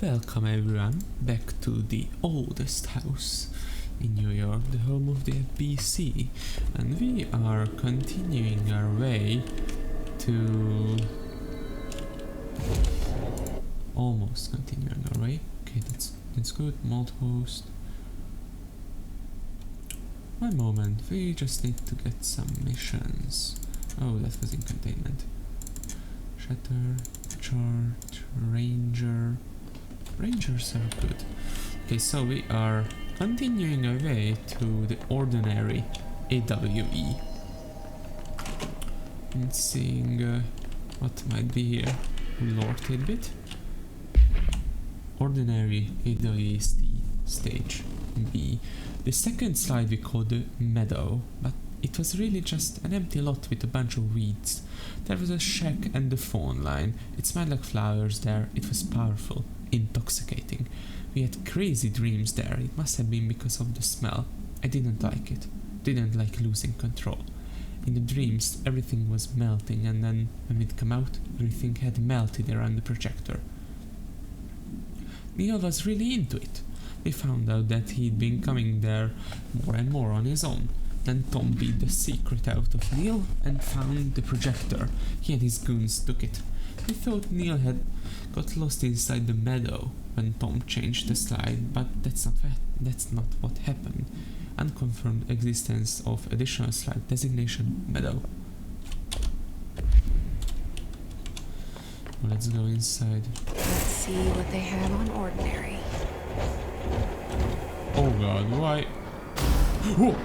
Welcome everyone back to the oldest house in New York, the home of the FBC, and we are continuing our way to... almost continuing our way. Okay, that's good. Mold host. One moment, we just need to get some missions. Oh, that was in containment. Shatter, chart, ranger. Rangers are good. Okay, so we are continuing our way to the ordinary AWE. And seeing what might be here. Lore tidbit. Ordinary AWE stage B. The second slide we called the meadow, but it was really just an empty lot with a bunch of weeds. There was a shack and the phone line. It smelled like flowers there. It was powerful, intoxicating. We had crazy dreams there. It must have been because of the smell. I didn't like it. Didn't like losing control. In the dreams, everything was melting, and then when we'd come out, everything had melted around the projector. Neil was really into it. We found out that he'd been coming there more and more on his own. Then Tom beat the secret out of Neil and found the projector. He and his goons took it. We thought Neil had got lost inside the meadow when Tom changed the slide, but that's not what happened. Unconfirmed existence of additional slide designation meadow. Let's go inside. Let's see what they have on ordinary. Oh god, why? Whoa.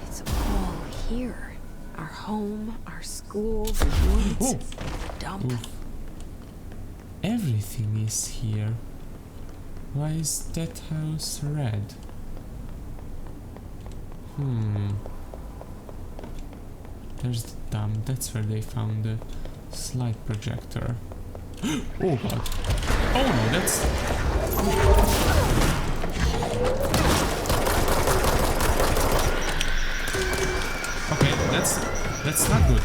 It's all here. Our home, our schools, woods, Oh. dump. Oof. Everything is here. Why is that house red? There's the dump. That's where they found the slide projector. Oh god. Oh no, that's... Okay, that's not good.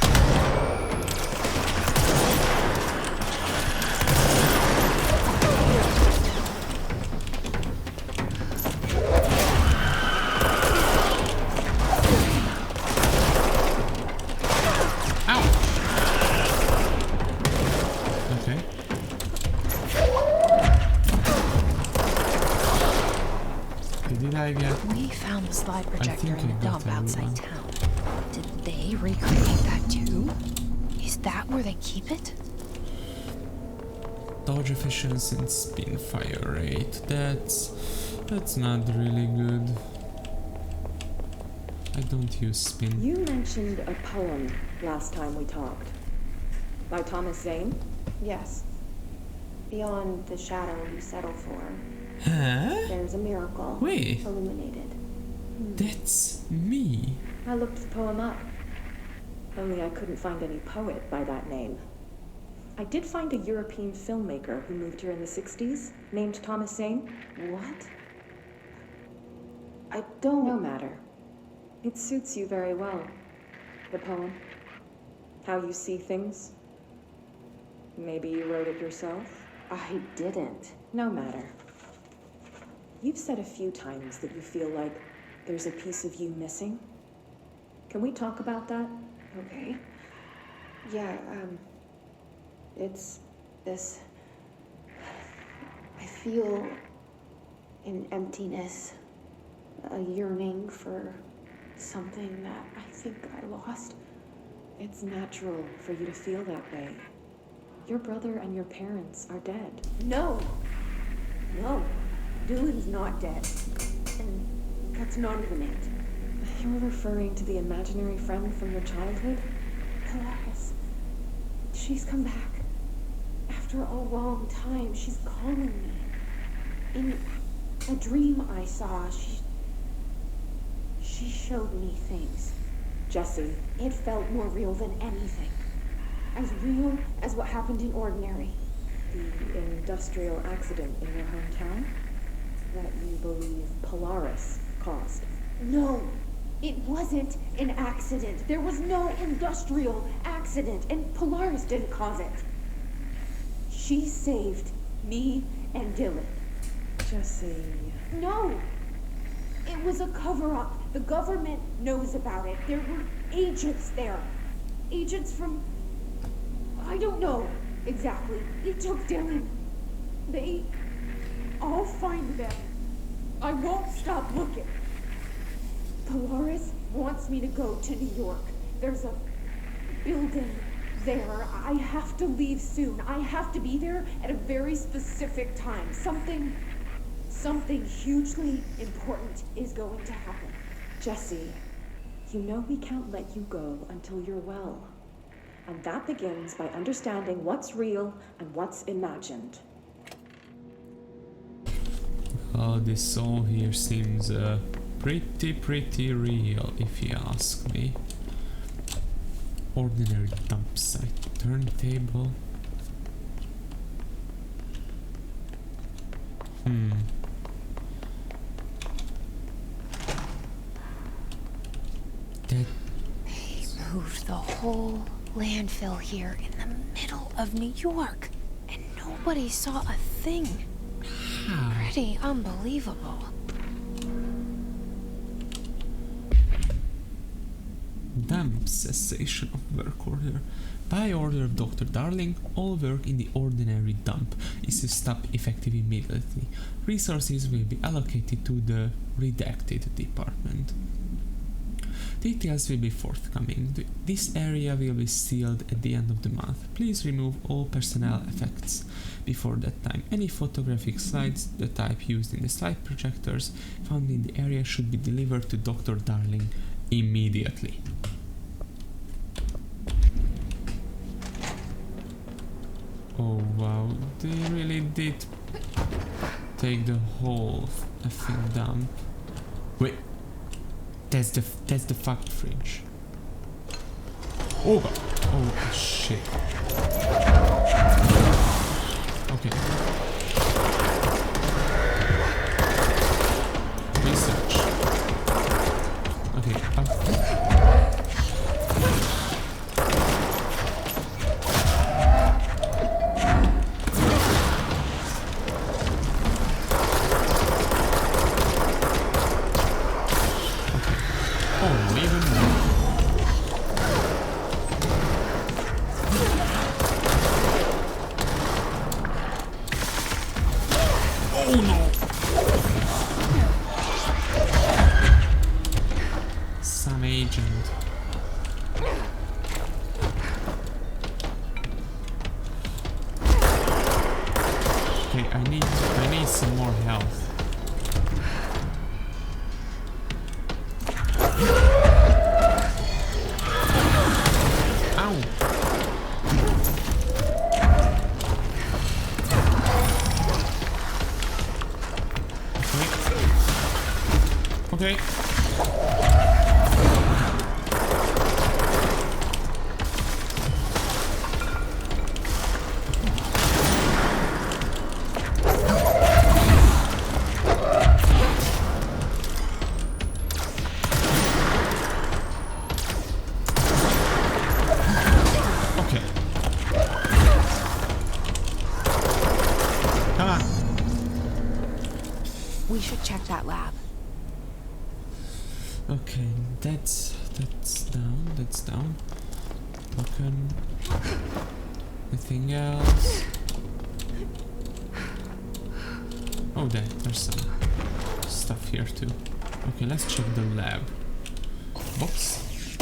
We found the slide projector in the dump outside town. Did they recreate that too? Is that where they keep it? Dodge efficiency and spin fire rate. That's not really good. I don't use spin. You mentioned a poem last time we talked. By Thomas Zane? Yes. Beyond the shadow you settle for, Huh? there's a miracle Wait. illuminated. That's me. I looked the poem up. Only I couldn't find any poet by that name. I did find a European filmmaker who moved here in the 60s, named Thomas Zane. What? I don't... No matter. It suits you very well. The poem. How you see things. Maybe you wrote it yourself? I didn't. No matter. You've said a few times that you feel like there's a piece of you missing. Can we talk about that? Okay. Yeah, it's this... I feel an emptiness, a yearning for something that I think I lost. It's natural for you to feel that way. Your brother and your parents are dead. No! No. Dylan's not dead. And that's not even it. You're referring to the imaginary friend from your childhood? Polaris. She's come back. After a long time, she's calling me. In a dream I saw, she showed me things. Jesse. It felt more real than anything. As real as what happened in Ordinary. The industrial accident in your hometown? That you believe Polaris caused? No, it wasn't an accident. There was no industrial accident, and Polaris didn't cause it. She saved me and Dylan. Jesse. No! It was a cover-up. The government knows about it. There were agents there. Agents from... I don't know exactly. They took Dylan. I'll find them. I won't stop looking. Polaris wants me to go to New York. There's a building there. I have to leave soon. I have to be there at a very specific time. Something hugely important is going to happen. Jesse, you know we can't let you go until you're well. And that begins by understanding what's real and what's imagined. Oh, this all here seems pretty real, if you ask me. Ordinary dump site, turntable. That... They moved the whole landfill here in the middle of New York, and nobody saw a thing. How? Pretty unbelievable. Dump cessation of work order. By order of Dr. Darling, all work in the ordinary dump is to stop effective immediately. Resources will be allocated to the redacted department. Details will be forthcoming. This area will be sealed at the end of the month. Please remove all personnel effects before that time. Any photographic slides, the type used in the slide projectors found in the area, should be delivered to Dr. Darling immediately. Oh wow, they really did take the whole effing dump. Wait, that's the fucked fridge. Oh god. Oh shit. Okay. Research. Okay. I need some more health. Ow! Okay. Check that lab. Okay, that's down. Broken. Anything else? Oh, there's some stuff here too. Okay, let's check the lab. Box.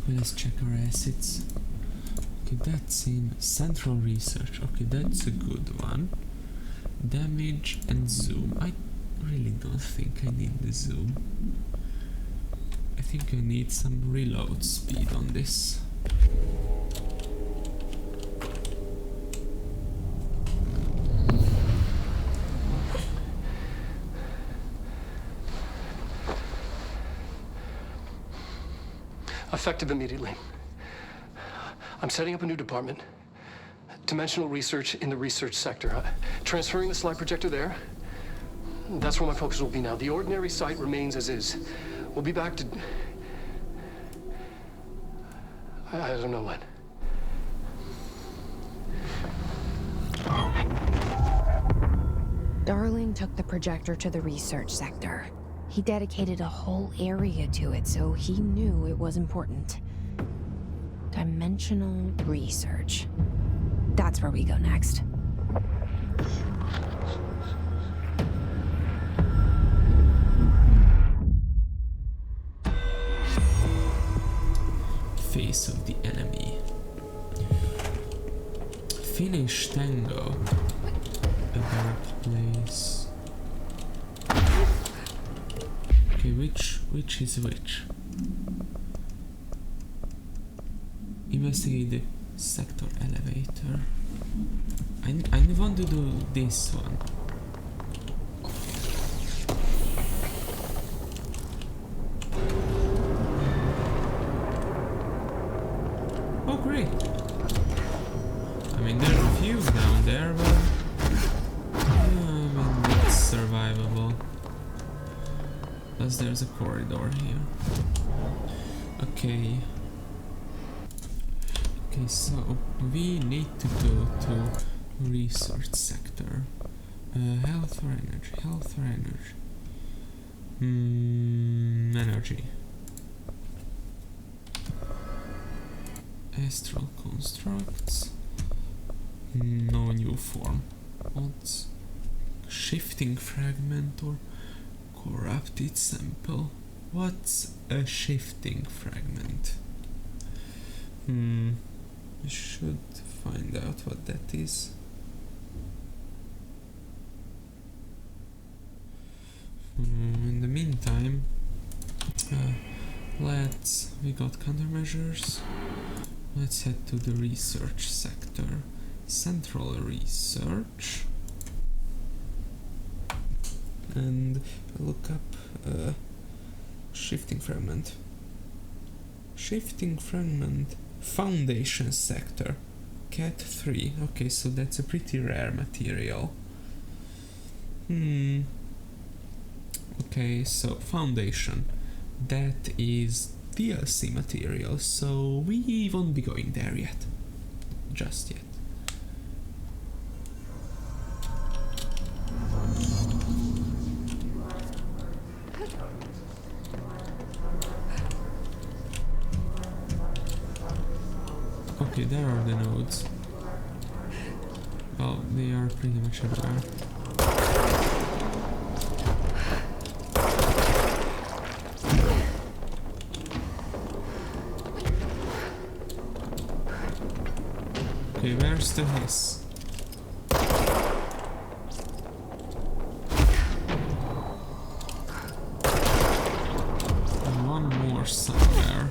Okay, let's check our acids. Okay, that's in central research. Okay, that's a good one. Damage and zoom. I really don't think I need the zoom. I think I need some reload speed on this. Effective immediately. I'm setting up a new department. Dimensional research in the research sector. Transferring the slide projector there. That's where my focus will be now. The ordinary site remains as is. We'll be back to... I don't know when. Darling took the projector to the research sector. He dedicated a whole area to it, so he knew it was important. Dimensional research. That's where we go next. Face of the enemy. Finish Tango. A dark place. Okay, which is which? Investigate the sector elevator. I want to do this one. Oh great! I mean there are a few down there, but I mean it's survivable. Plus there's a corridor here. Okay. Okay, so we need to go to research sector. Health or energy? Health or energy? Energy. Astral constructs. No new form. What's shifting fragment or corrupted sample? What's a shifting fragment? I should find out what that is. In the meantime, we got countermeasures. Let's head to the research sector. Central research. And look up shifting fragment. Shifting fragment. Foundation sector. Cat 3. Okay, so that's a pretty rare material. Okay, so foundation. That is DLC material, so we won't be going there yet. Just yet. Okay, there are the nodes. Well, they are pretty much everywhere. Okay, where's the hiss? And one more somewhere.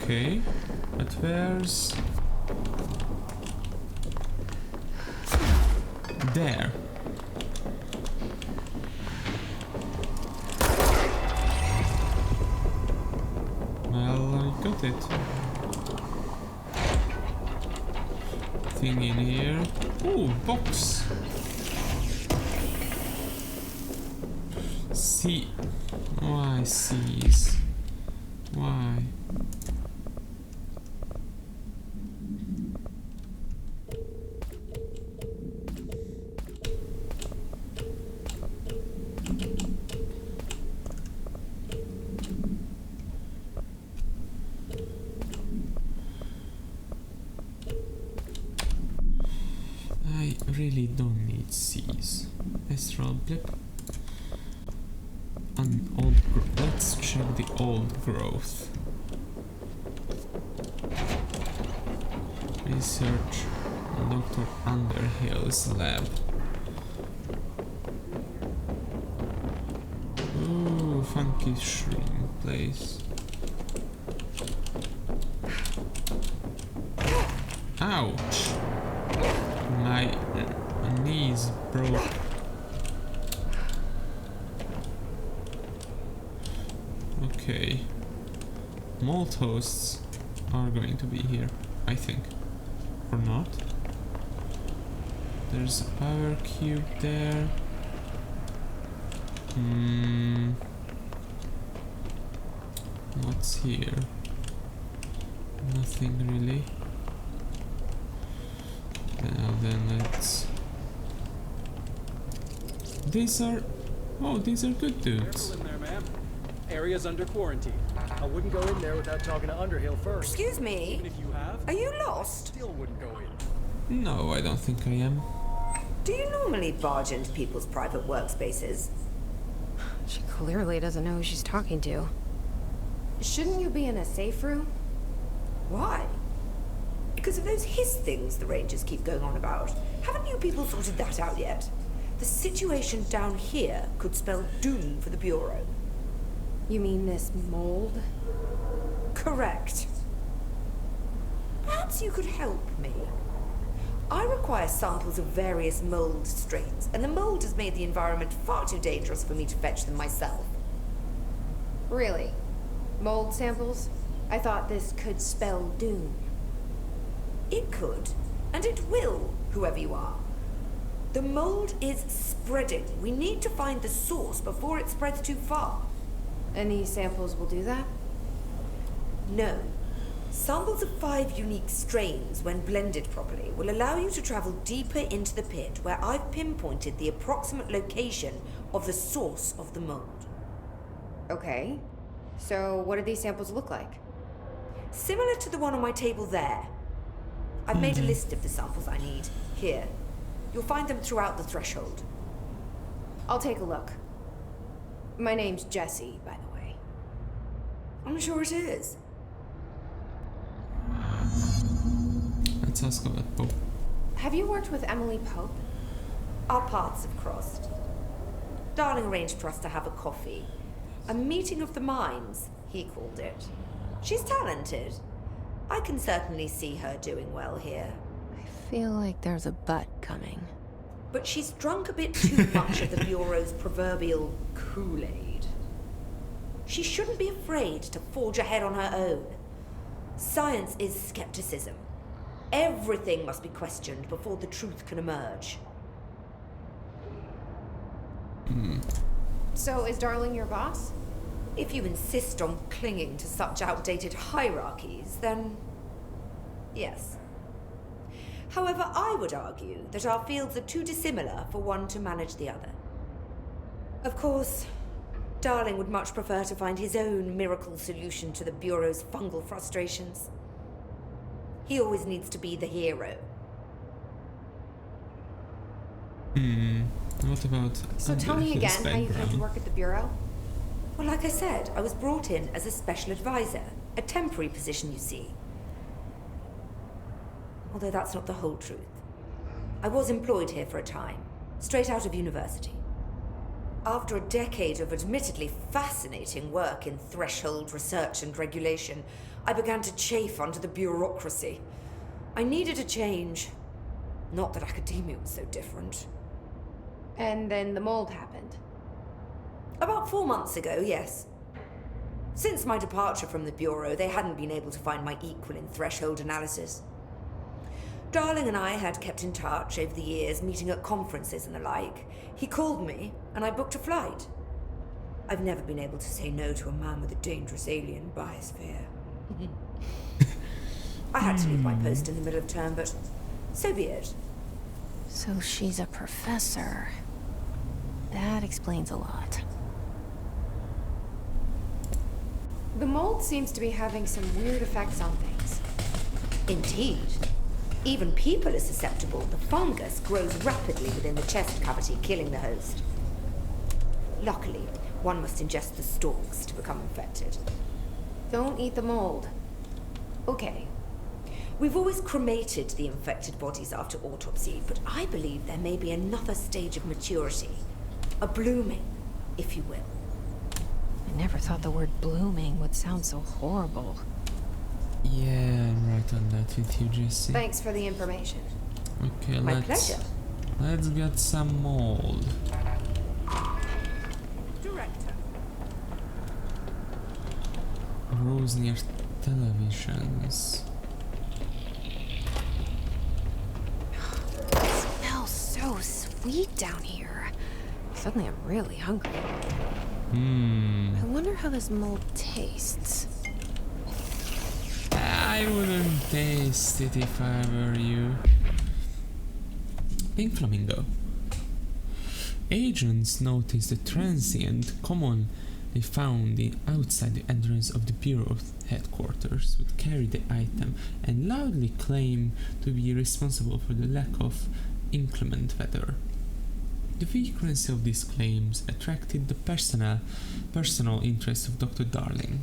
Okay, but where's... There. Well, I got it. Thing in here. Ooh, box. See. Why C's? Why? I really don't need C's. Astral blip. Let's check the old growth. Research Dr. Underhill's lab. Ooh, funky shrine place. Ouch! My knees broke. Okay. Malt hosts are going to be here, I think. Or not. There's a power cube there. What's here? Nothing really. Then let's... These are good dudes. Careful in there, ma'am. Area's under quarantine. I wouldn't go in there without talking to Underhill first. Excuse me? Even if you have, Are you lost? still wouldn't go in. No, I don't think I am. Do you normally barge into people's private workspaces? She clearly doesn't know who she's talking to. Shouldn't you be in a safe room? Why? Because of those hiss things the Rangers keep going on about. Haven't you people sorted that out yet? The situation down here could spell doom for the Bureau. You mean this mold? Correct. Perhaps you could help me. I require samples of various mold strains, and the mold has made the environment far too dangerous for me to fetch them myself. Really? Mold samples? I thought this could spell doom. It could, and it will, whoever you are. The mold is spreading. We need to find the source before it spreads too far. And these samples will do that? No. Samples of 5 unique strains, when blended properly, will allow you to travel deeper into the pit, where I've pinpointed the approximate location of the source of the mold. Okay. So what do these samples look like? Similar to the one on my table there. I've made a list of the samples I need. Here. You'll find them throughout the threshold. I'll take a look. My name's Jessie, by the way. I'm sure it is. Let's ask about Pope. Have you worked with Emily Pope? Our paths have crossed. Darling arranged for us to have a coffee. A meeting of the minds, he called it. She's talented. I can certainly see her doing well here. I feel like there's a but coming. But she's drunk a bit too much of the Bureau's proverbial Kool-Aid. She shouldn't be afraid to forge ahead on her own. Science is skepticism. Everything must be questioned before the truth can emerge. So is Darling your boss? If you insist on clinging to such outdated hierarchies, then yes. However, I would argue that our fields are too dissimilar for one to manage the other. Of course, Darling would much prefer to find his own miracle solution to the Bureau's fungal frustrations. He always needs to be the hero. What about... So tell me again how you came to work at the Bureau? Well, like I said, I was brought in as a special advisor. A temporary position, you see. Although that's not the whole truth. I was employed here for a time, straight out of university. After a decade of admittedly fascinating work in threshold research and regulation, I began to chafe under the bureaucracy. I needed a change. Not that academia was so different. And then the mold happened. About 4 months ago, yes. Since my departure from the Bureau, they hadn't been able to find my equal in threshold analysis. Darling and I had kept in touch over the years, meeting at conferences and the like. He called me, and I booked a flight. I've never been able to say no to a man with a dangerous alien biosphere. I had to leave my post in the middle of term, but so be it. So she's a professor. That explains a lot. The mold seems to be having some weird effects on things. Indeed. Even people are susceptible. The fungus grows rapidly within the chest cavity, killing the host. Luckily, one must ingest the stalks to become infected. Don't eat the mold. Okay. We've always cremated the infected bodies after autopsy, but I believe there may be another stage of maturity. A blooming, if you will. I never thought the word blooming would sound so horrible. Yeah, I'm right on that with you, Jessie. Thanks for the information. Okay, My pleasure. let's get some mold. Director. Grows near televisions. It smells so sweet down here. Suddenly I'm really hungry. I wonder how this mold tastes. I I wouldn't taste it if I were you. Pink flamingo. Agents noticed a transient commonly found outside the entrance of the Bureau headquarters would carry the item and loudly claim to be responsible for the lack of inclement weather. The frequency of these claims attracted the personal interest of Dr. Darling.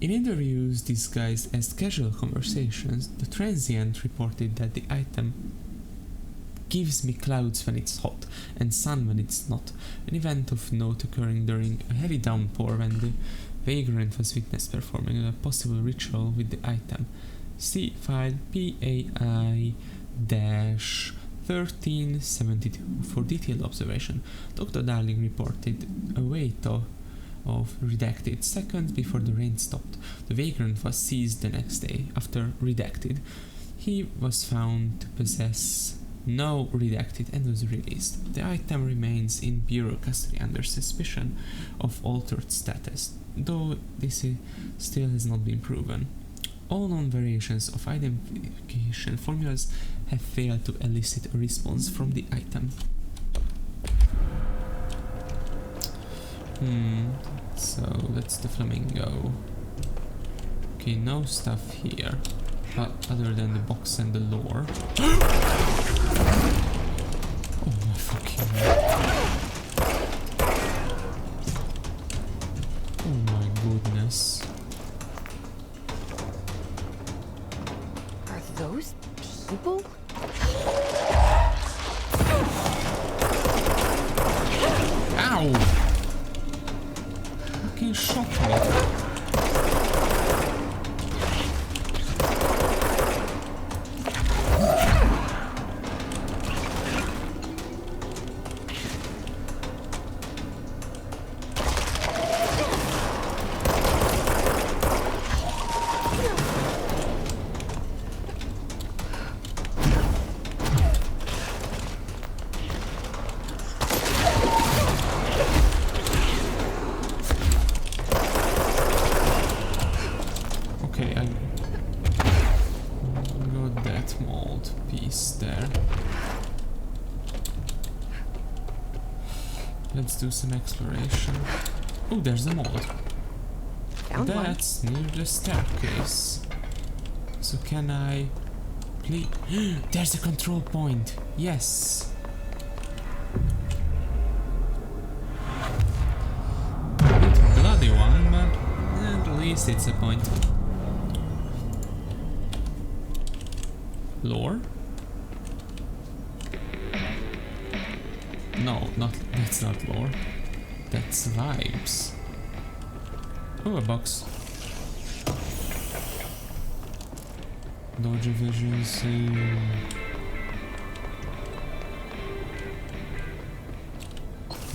In interviews disguised as casual conversations, the transient reported that the item gives me clouds when it's hot and sun when it's not, an event of note occurring during a heavy downpour when the vagrant was witnessed performing a possible ritual with the item. See file PAI-1372 for detailed observation. Dr. Darling reported a wait of redacted seconds before the rain stopped. The vagrant was seized the next day. After redacted, he was found to possess no redacted and was released. The item remains in Bureau custody under suspicion of altered status, though this still has not been proven. All known variations of identification formulas have failed to elicit a response from the item. So that's the flamingo. Okay, no stuff here. Other than the box and the lore. Oh my fucking god. Oh my goodness. Are those people? Ow! Fucking shot me. Okay, I got that mold piece there. Let's do some exploration. Oh, there's a mold. Found one. That's near the staircase. So can I... Please... There's a control point! Yes! A bit bloody one, but at least it's a point. Lore? No, that's not lore. That's vibes. Oh, a box. Dodge visions.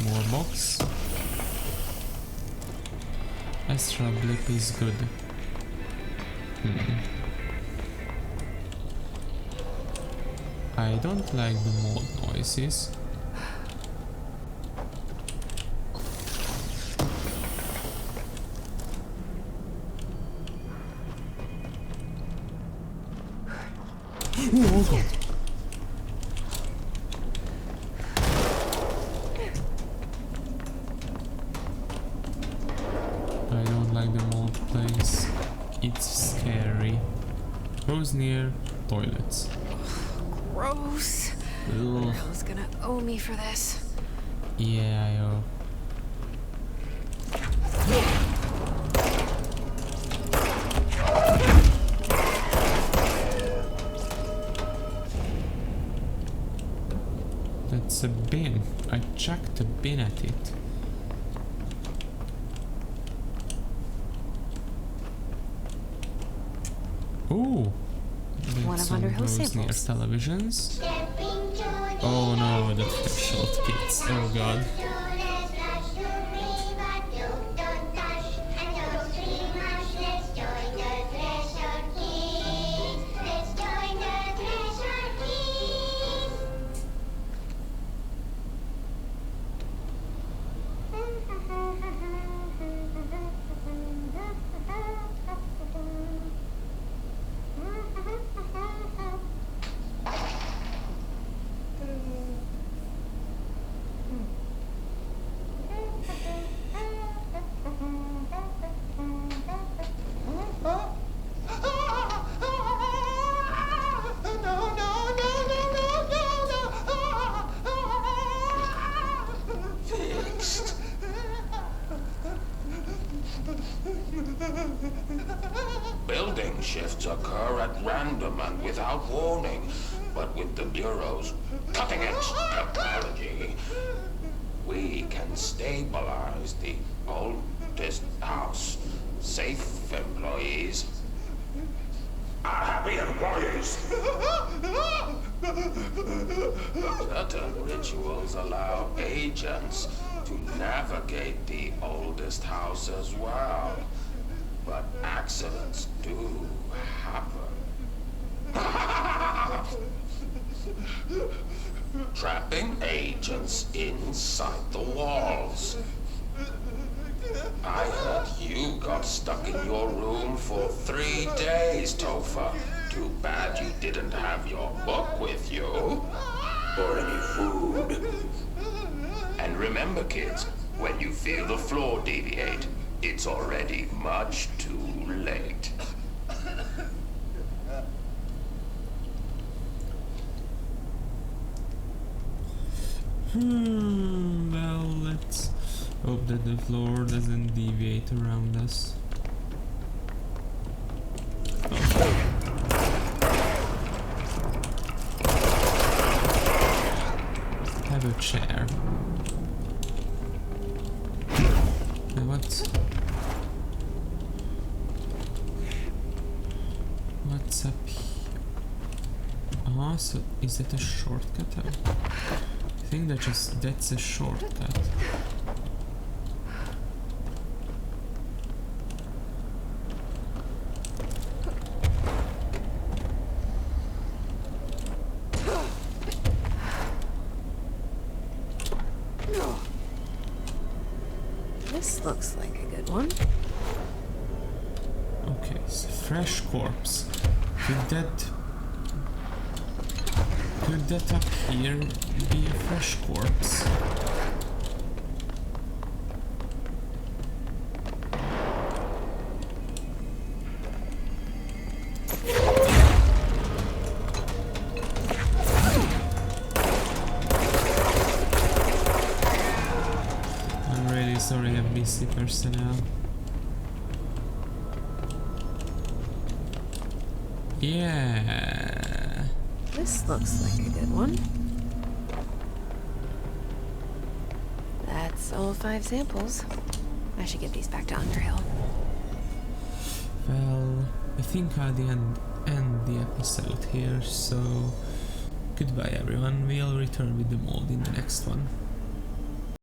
More box. Astral blip is good. I don't like the mold noises. Oh god. I don't like the mold place. It's scary. Who's near toilets? Gross. Ugh. Who's gonna owe me for this? Yeah, I know. That's a bin. I chucked a bin at it. Ooh. One of Underhill's near samples. televisions. Oh no, the threshold kids. Oh god. Building shifts occur at random and without warning, but with the Bureau's cutting-edge technology, we can stabilize the oldest house. Safe employees are happy employees. Certain rituals allow agents to navigate the oldest house as well. But accidents do happen. Trapping agents inside the walls. I heard you got stuck in your room for 3 days, Topher. Too bad you didn't have your book with you. Or any food. And remember, kids, when you feel the floor deviate, it's already much too late. Well, let's hope that the floor doesn't deviate around us. Have a chair. What's up here? Ah, so is that a shortcut? I think that's a shortcut. This looks like a good one. Okay, so fresh corpse. Could that up here be a fresh corpse? I'm really sorry, NBC personnel. Yeah. This looks like a good one. That's all 5 samples. I should get these back to Underhill. Well, I think I'll end the episode here, so goodbye everyone. We'll return with the Moldy in the next one.